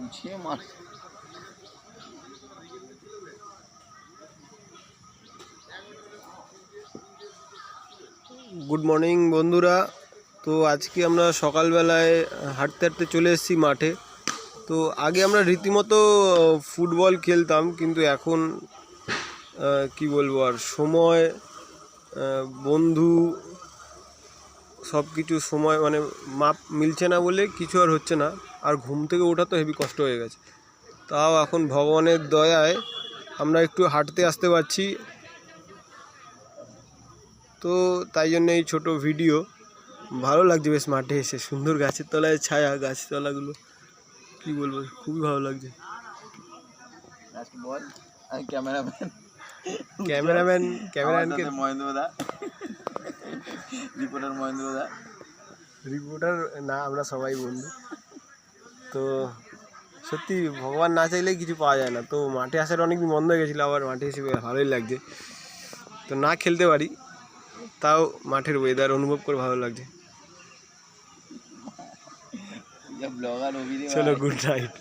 গুছিয়ে মার। Good morning বন্ধুরা। তো আজকে আমরা সকালবেলায় হাঁটতে হাঁটতে চলে এসেছি মাঠে। তো আগে আমরা রীতিমতো ফুটবল খেলতাম, কিন্তু এখন কি বলবো, আর সময়, বন্ধু, সব কিছু সময় মানে মাপ মিলছে না বলে কিছু আর হচ্ছে না। আর ঘুম থেকে ওঠা তো হেভি কষ্ট হয়ে গেছে। তাও এখন ভগবানের দয়ায় আমরা একটু হাঁটতে আসতে পারছি। তো তাই জন্য এই ছোটো ভিডিও। ভালো লাগছে বেশ, মাঠে এসে সুন্দর গাছের তলায় ছায়া, গাছতলাগুলো কি বলবো, খুবই ভালো লাগছে। বল ক্যামেরাম্যান ক্যামেরাম্যানকে মহেন্দ্রদা, রিপোর্টার না, আমরা সবাই বন্ধু। তো সত্যি ভগবান না চাইলে কিছু পাওয়া যায় না। তো মাঠে আসার অনেকদিন বন্ধ হয়ে গেছিলো, আবার মাঠে এসে ভালোই লাগছে। তো না খেলতে পারি, তাও মাঠের ওয়েদার অনুভব করে ভালো লাগছে। চলো, গুড নাইট।